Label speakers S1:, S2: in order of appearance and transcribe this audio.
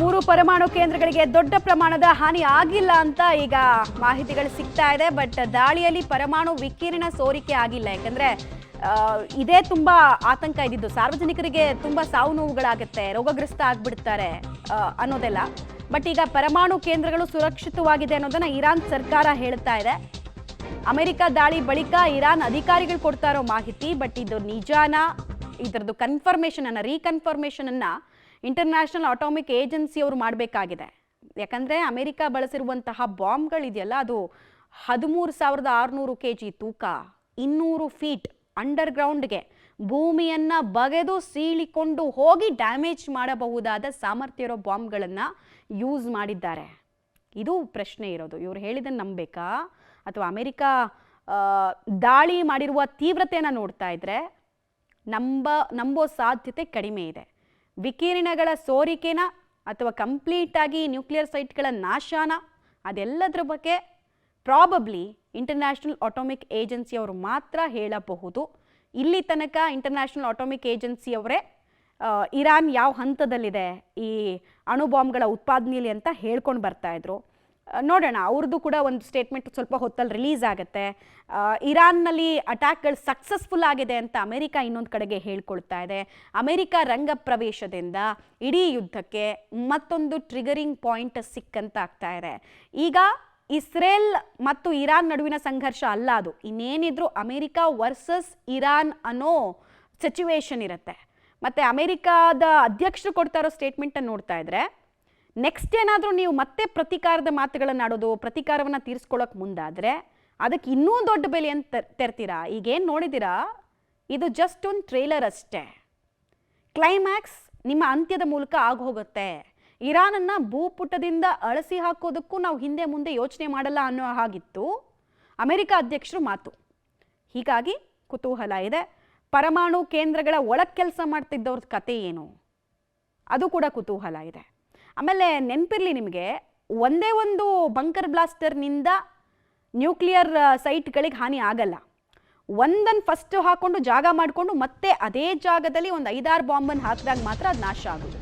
S1: ಮೂರು ಪರಮಾಣು ಕೇಂದ್ರಗಳಿಗೆ ದೊಡ್ಡ ಪ್ರಮಾಣದ ಹಾನಿ ಆಗಿಲ್ಲ ಅಂತ ಈಗ ಮಾಹಿತಿಗಳು ಸಿಗ್ತಾ ಇದೆ. ಬಟ್ ದಾಳಿಯಲ್ಲಿ ಪರಮಾಣು ವಿಕಿರಣ ಸೋರಿಕೆ ಆಗಿಲ್ಲ. ಯಾಕಂದ್ರೆ ಇದೇ ತುಂಬಾ ಆತಂಕ ಇದ್ದಿದ್ದು. ಸಾರ್ವಜನಿಕರಿಗೆ ತುಂಬಾ ಸಾವು ನೋವುಗಳಾಗುತ್ತೆ, ರೋಗಗ್ರಸ್ತ ಆಗ್ಬಿಡ್ತಾರೆ ಅನ್ನೋದೆಲ್ಲ. ಬಟ್ ಈಗ ಪರಮಾಣು ಕೇಂದ್ರಗಳು ಸುರಕ್ಷಿತವಾಗಿದೆ ಅನ್ನೋದನ್ನ ಇರಾನ್ ಸರ್ಕಾರ ಹೇಳ್ತಾ ಇದೆ. ಅಮೆರಿಕ ದಾಳಿ ಬಳಿಕ ಇರಾನ್ ಅಧಿಕಾರಿಗಳು ಕೊಡ್ತಾ ಇರೋ ಮಾಹಿತಿ. ಬಟ್ ಇದು ನಿಜಾನ, ಇದರದ್ದು ಕನ್ಫರ್ಮೇಷನ್ ಅನ್ನ, ರೀಕನ್ಫರ್ಮೇಷನ್ ಅನ್ನ ಇಂಟರ್ನ್ಯಾಷನಲ್ ಅಟಾಮಿಕ್ ಏಜೆನ್ಸಿ ಅವರು ಮಾಡಬೇಕಾಗಿದೆ. ಯಾಕಂದರೆ ಅಮೆರಿಕ ಬಳಸಿರುವಂತಹ ಬಾಂಬ್ಗಳಿದೆಯಲ್ಲ, ಅದು 13,600 kg ತೂಕ, 200 ಫೀಟ್ ಅಂಡರ್ಗ್ರೌಂಡ್ಗೆ ಭೂಮಿಯನ್ನು ಬಗೆದು ಸೀಳಿಕೊಂಡು ಹೋಗಿ ಡ್ಯಾಮೇಜ್ ಮಾಡಬಹುದಾದ ಸಾಮರ್ಥ್ಯ ಇರೋ ಬಾಂಬ್ಗಳನ್ನು ಯೂಸ್ ಮಾಡಿದ್ದಾರೆ. ಇದು ಪ್ರಶ್ನೆ ಇರೋದು. ಇವರು ಹೇಳಿದ್ದನ್ನು ನಂಬಬೇಕಾ ಅಥವಾ ಅಮೆರಿಕ ದಾಳಿ ಮಾಡಿರುವ ತೀವ್ರತೆಯನ್ನು ನೋಡ್ತಾ ಇದ್ರೆ ನಂಬೋ ಸಾಧ್ಯತೆ ಕಡಿಮೆ ಇದೆ. ವಿಕಿರಣಗಳ ಸೋರಿಕೆನ ಅಥವಾ ಕಂಪ್ಲೀಟಾಗಿ ನ್ಯೂಕ್ಲಿಯರ್ ಸೈಟ್ಗಳ ನಾಶನ, ಅದೆಲ್ಲದರ ಬಗ್ಗೆ ಪ್ರಾಬಬ್ಲಿ ಇಂಟರ್ನ್ಯಾಷನಲ್ ಅಟಾಮಿಕ್ ಏಜೆನ್ಸಿ ಅವರು ಮಾತ್ರ ಹೇಳಬಹುದು. ಇಲ್ಲಿ ತನಕ ಇಂಟರ್ನ್ಯಾಷನಲ್ ಅಟಾಮಿಕ್ ಏಜೆನ್ಸಿ ಅವರೇ ಇರಾನ್ ಯಾವ ಹಂತದಲ್ಲಿದೆ ಈ ಅಣು ಬಾಂಬ್ಗಳ ಉತ್ಪಾದನೆಯಲ್ಲಿ ಅಂತ ಹೇಳ್ಕೊಂಡು ಬರ್ತಾ ಇದ್ರು. ನೋಡೋಣ, ಅವ್ರದ್ದು ಕೂಡ ಒಂದು ಸ್ಟೇಟ್ಮೆಂಟ್ ಸ್ವಲ್ಪ ಹೊತ್ತಲ್ಲಿ ರಿಲೀಸ್ ಆಗುತ್ತೆ. ಇರಾನ್ನಲ್ಲಿ ಅಟ್ಯಾಕ್ಗಳು ಸಕ್ಸಸ್ಫುಲ್ ಆಗಿದೆ ಅಂತ ಅಮೆರಿಕ ಇನ್ನೊಂದು ಕಡೆಗೆ ಹೇಳ್ಕೊಳ್ತಾ ಇದೆ. ಅಮೆರಿಕ ರಂಗ ಪ್ರವೇಶದಿಂದ ಇಡೀ ಯುದ್ಧಕ್ಕೆ ಮತ್ತೊಂದು ಟ್ರಿಗರಿಂಗ್ ಪಾಯಿಂಟ್ ಸಿಕ್ಕಂತ ಆಗ್ತಾ ಇದೆ. ಈಗ ಇಸ್ರೇಲ್ ಮತ್ತು ಇರಾನ್ ನಡುವಿನ ಸಂಘರ್ಷ ಅಲ್ಲ, ಅದು ಇನ್ನೇನಿದ್ರು ಅಮೆರಿಕ ವರ್ಸಸ್ ಇರಾನ್ ಅನ್ನೋ ಸಿಚುವೇಶನ್ ಇರುತ್ತೆ. ಮತ್ತು ಅಮೆರಿಕಾದ ಅಧ್ಯಕ್ಷರು ಕೊಡ್ತಾ ಇರೋ ಸ್ಟೇಟ್ಮೆಂಟನ್ನು ನೋಡ್ತಾ ಇದ್ರೆ ನೆಕ್ಸ್ಟ್ ಏನಾದರೂ ನೀವು ಮತ್ತೆ ಪ್ರತೀಕಾರದ ಮಾತುಗಳನ್ನು ಆಡೋದು, ಪ್ರತೀಕಾರವನ್ನು ತೀರಿಸ್ಕೊಳ್ಳೋಕೆ ಮುಂದಾದರೆ ಅದಕ್ಕೆ ಇನ್ನೂ ದೊಡ್ಡ ಬೆಲೆ ಅಂತ ತೆರ್ತೀರಾ. ಈಗೇನು ನೋಡಿದ್ದೀರಾ, ಇದು ಜಸ್ಟ್ ಒಂದು ಟ್ರೇಲರ್ ಅಷ್ಟೇ. ಕ್ಲೈಮ್ಯಾಕ್ಸ್ ನಿಮ್ಮ ಅಂತ್ಯದ ಮೂಲಕ ಆಗೋಗುತ್ತೆ. ಇರಾನನ್ನು ಭೂಪುಟದಿಂದ ಅಳಿಸಿ ಹಾಕೋದಕ್ಕೂ ನಾವು ಹಿಂದೆ ಮುಂದೆ ಯೋಚನೆ ಮಾಡಲ್ಲ ಅನ್ನೋ ಹಾಗಿತ್ತು ಅಮೆರಿಕ ಅಧ್ಯಕ್ಷರು ಮಾತು. ಹೀಗಾಗಿ ಕುತೂಹಲ ಇದೆ. ಪರಮಾಣು ಕೇಂದ್ರಗಳ ಒಳಗೆ ಕೆಲಸ ಮಾಡ್ತಿದ್ದವ್ರ ಕತೆ ಏನು, ಅದು ಕೂಡ ಕುತೂಹಲ ಇದೆ. ಆಮೇಲೆ ನೆನಪಿರಲಿ ನಿಮಗೆ, ಒಂದೇ ಒಂದು ಬಂಕರ್ ಬ್ಲಾಸ್ಟರ್ನಿಂದ ನ್ಯೂಕ್ಲಿಯರ್ ಸೈಟ್ಗಳಿಗೆ ಹಾನಿ ಆಗಲ್ಲ. ಒಂದನ್ನು ಫಸ್ಟ್ ಹಾಕ್ಕೊಂಡು ಜಾಗ ಮಾಡಿಕೊಂಡು ಮತ್ತೆ ಅದೇ ಜಾಗದಲ್ಲಿ ಒಂದು 5-6 ಬಾಂಬನ್ನು ಹಾಕಿದಾಗ ಮಾತ್ರ ಅದು ನಾಶ ಆಗೋದು.